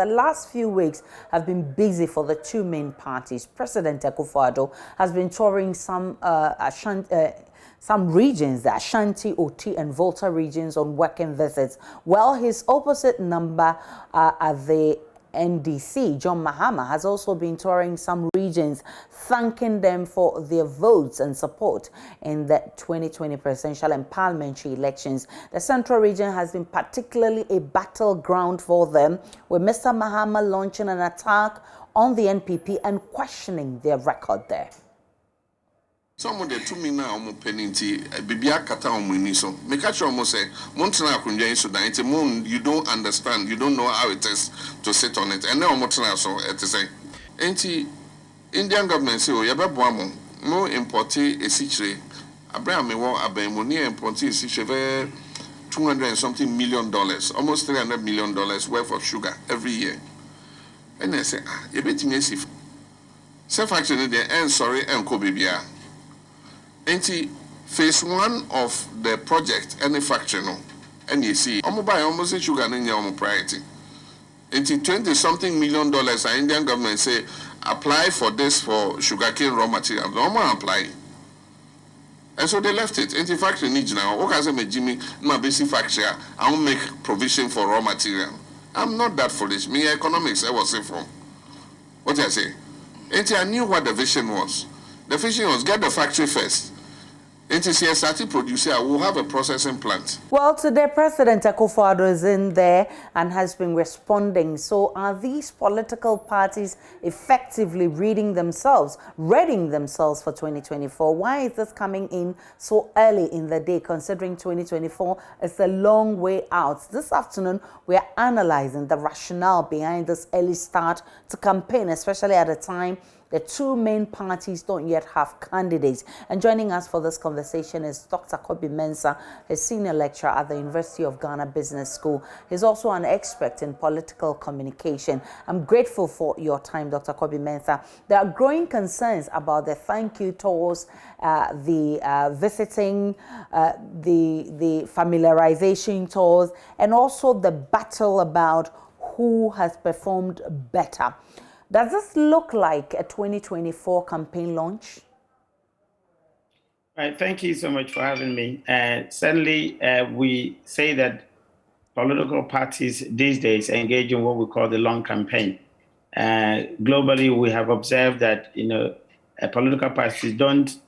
the last few weeks have been busy for the two main parties. President Akufo-Addo has been touring some regions, the Ashanti, Oti, and Volta regions on working visits, while his opposite number at the NDC, John Mahama, has also been touring some regions, thanking them for their votes and support in the 2020 presidential and parliamentary elections. The Central region has been particularly a battleground for them, with Mr. Mahama launching an attack on the NPP and questioning their record there. Some of the 2 million omo penalty bibia kata omo ni so make sure omo say montana akunja in Sudan it moon you don't understand, you don't know how it is to sit on it, and now montana so it is say enti Indian government say o yebe boamo no import e sichire abraham me won abemu ni import e sichire $200 and something million, almost $300 million worth of sugar every year, and I say e betimi esif self action dey en sorry enko bibia. Enti phase 1 of the project, any factory no, and you see, almost sugar in your priority. Enti $20-something million, the Indian government say apply for this for sugarcane raw material. No more apply, and so they left it. Enti factory needs now. What can I say, Jimmy? My basic factory, I won't make provision for raw material. I'm not that foolish. Me economics, I was say from. What I say? Enti I knew what the vision was. The vision was get the factory first. NTC started producing, we'll have a processing plant. Well, today President Akufo-Addo is in there and has been responding. So are these political parties effectively readying themselves for 2024? Why is this coming in so early in the day, considering 2024 is a long way out? This afternoon, we are analyzing the rationale behind this early start to campaign, especially at a time the two main parties don't yet have candidates. And joining us for this conversation is Dr. Kobi Mensah, a senior lecturer at the University of Ghana Business School. He's also an expert in political communication. I'm grateful for your time, Dr. Kobi Mensah. There are growing concerns about the thank you tours, the visiting, the familiarization tours, and also the battle about who has performed better. Does this look like a 2024 campaign launch? Right, thank you so much for having me. Certainly, we say that political parties these days engage in what we call the long campaign. Globally, we have observed that political parties don't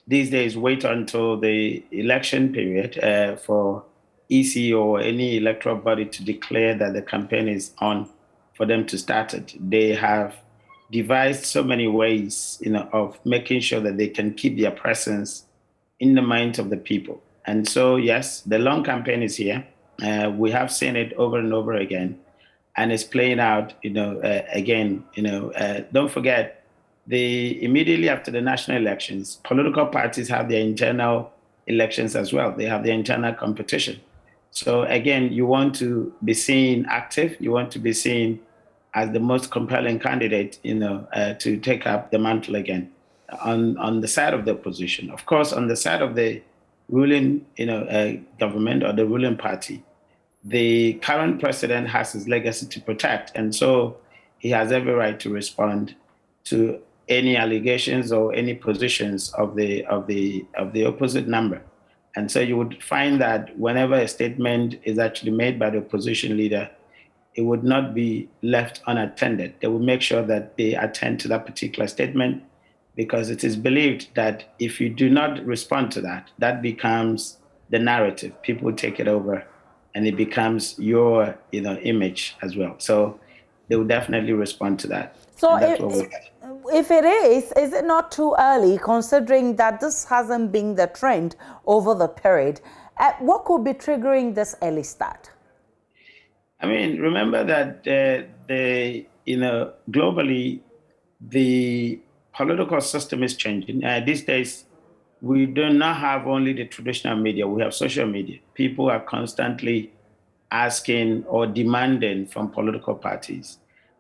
these days wait until the election period for EC or any electoral body to declare that the campaign is on for them to start it. They have devised so many ways, of making sure that they can keep their presence in the minds of the people. And so, yes, the long campaign is here. We have seen it over and over again, and it's playing out, again. Don't forget, immediately after the national elections, political parties have their internal elections as well. They have their internal competition. So again, you want to be seen active. You want to be seen as the most compelling candidate, to take up the mantle again on the side of the opposition. Of course, on the side of the ruling, government or the ruling party, the current president has his legacy to protect, and so he has every right to respond to any allegations or any positions of the opposite number. And so you would find that whenever a statement is actually made by the opposition leader, it would not be left unattended. They will make sure that they attend to that particular statement, because it is believed that if you do not respond to that, that becomes the narrative. People take it over and it becomes your image as well. So they will definitely respond to that. So if it is it not too early, considering that this hasn't been the trend over the period? What could be triggering this early start? I mean, remember that globally, the political system is changing. These days, we do not have only the traditional media, we have social media. People are constantly asking or demanding from political parties.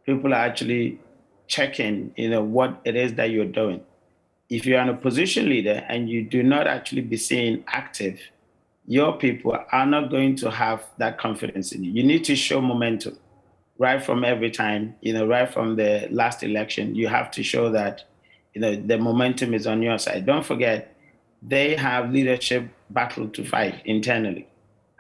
People are actually checking, what it is that you're doing. If you're an opposition leader and you do not actually be seen active, your people are not going to have that confidence in you. You need to show momentum. right from every time, right from the last election, you have to show that, the momentum is on your side. Don't forget, they have leadership battle to fight internally.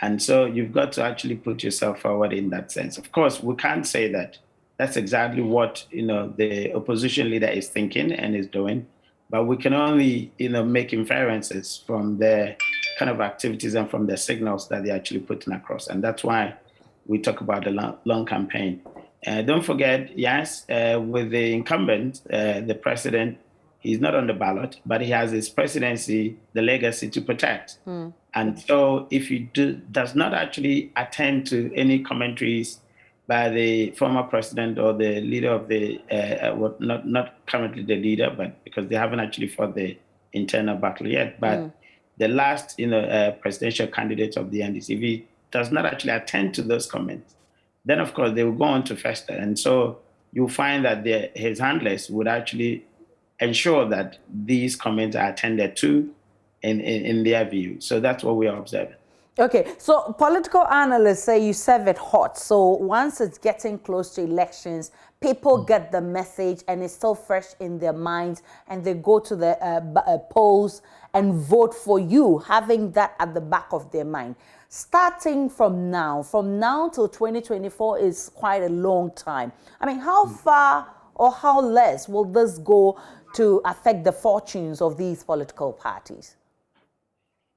And so you've got to actually put yourself forward in that sense. Of course, we can't say that that's exactly what, the opposition leader is thinking and is doing, but we can only, make inferences from their kind of activities and from the signals that they're actually putting across. And that's why we talk about the long campaign. Don't forget, yes, with the incumbent, the president, he's not on the ballot, but he has his presidency, the legacy to protect. And so if he does not actually attend to any commentaries by the former president or the leader of the, not currently the leader, but because they haven't actually fought the internal battle yet, but the last, presidential candidate of the NDC, if he does not actually attend to those comments, then of course they will go on to fester. And so you'll find that his handlers would actually ensure that these comments are attended to in their view. So that's what we are observing. Okay, so political analysts say you serve it hot. So once it's getting close to elections, people get the message and it's still fresh in their minds and they go to the polls and vote for you, having that at the back of their mind. Starting from now till 2024 is quite a long time. I mean, how far or how less will this go to affect the fortunes of these political parties?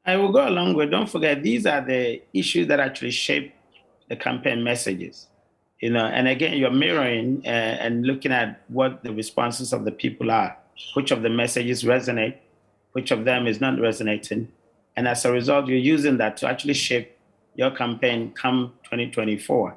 I will go along with, don't forget, these are the issues that actually shape the campaign messages. And again, you're mirroring and looking at what the responses of the people are, which of the messages resonate, which of them is not resonating. And as a result, you're using that to actually shape your campaign come 2024.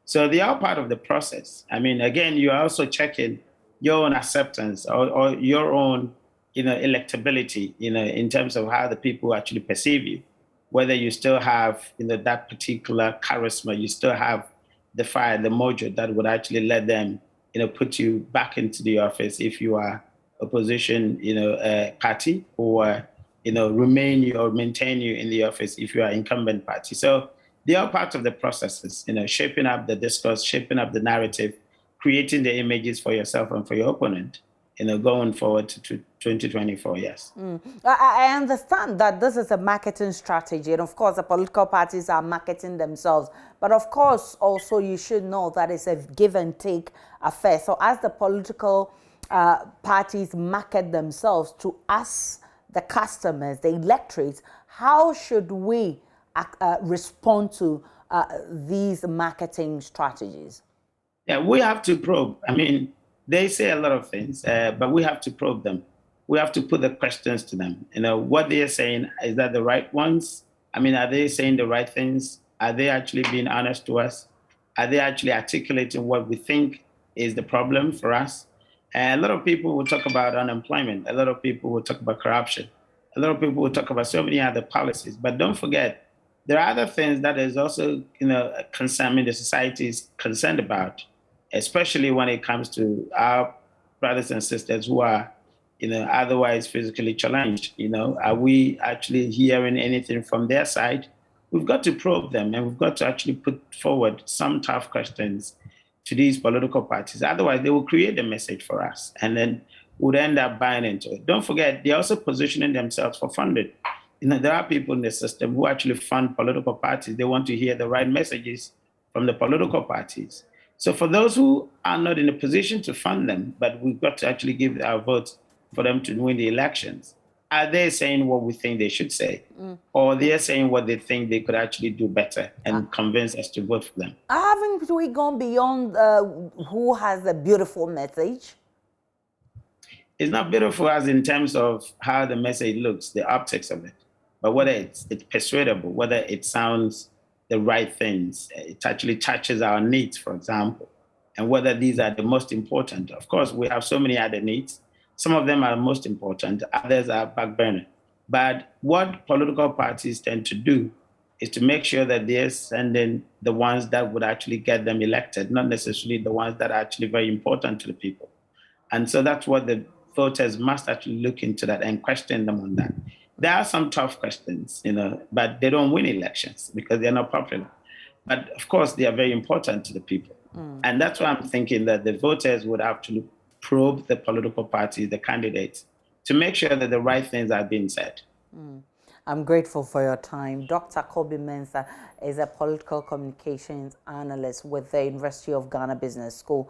So they are part of the process. I mean, again, you're also checking your own acceptance or your own electability, in terms of how the people actually perceive you, whether you still have, that particular charisma, you still have the fire, the mojo that would actually let them, put you back into the office if you are opposition, party, or, maintain you in the office if you are incumbent party. So they are part of the processes, shaping up the discourse, shaping up the narrative, creating the images for yourself and for your opponent. Going forward to 2024, yes. I understand that this is a marketing strategy, and of course the political parties are marketing themselves. But of course, also you should know that it's a give and take affair. So as the political parties market themselves to us, the customers, the electorates, how should we respond to these marketing strategies? Yeah, we have to probe. I mean, they say a lot of things, but we have to probe them. We have to put the questions to them. What they are saying, is that the right ones? I mean, are they saying the right things? Are they actually being honest to us? Are they actually articulating what we think is the problem for us? And a lot of people will talk about unemployment. A lot of people will talk about corruption. A lot of people will talk about so many other policies. But don't forget, there are other things that is also, the society is concerned about, especially when it comes to our brothers and sisters who are, otherwise physically challenged. Are we actually hearing anything from their side? We've got to probe them, and we've got to actually put forward some tough questions to these political parties. Otherwise, they will create the message for us, and then would end up buying into it. Don't forget, they're also positioning themselves for funding. There are people in the system who actually fund political parties. They want to hear the right messages from the political parties. So for those who are not in a position to fund them, but we've got to actually give our votes for them to win the elections, are they saying what we think they should say? Or they're saying what they think they could actually do better and convince us to vote for them? Haven't we gone beyond who has a beautiful message? It's not beautiful as in terms of how the message looks, the optics of it, but whether it's persuadable, whether it sounds the right things, it actually touches our needs, for example, and whether these are the most important. Of course, we have so many other needs. Some of them are most important, others are back burner. But what political parties tend to do is to make sure that they're sending the ones that would actually get them elected, not necessarily the ones that are actually very important to the people. And so that's what the voters must actually look into that and question them on that. There are some tough questions, but they don't win elections because they're not popular. But of course, they are very important to the people. And that's why I'm thinking that the voters would have to probe the political parties, the candidates, to make sure that the right things are being said. I'm grateful for your time. Dr. Kobe Mensah is a political communications analyst with the University of Ghana Business School.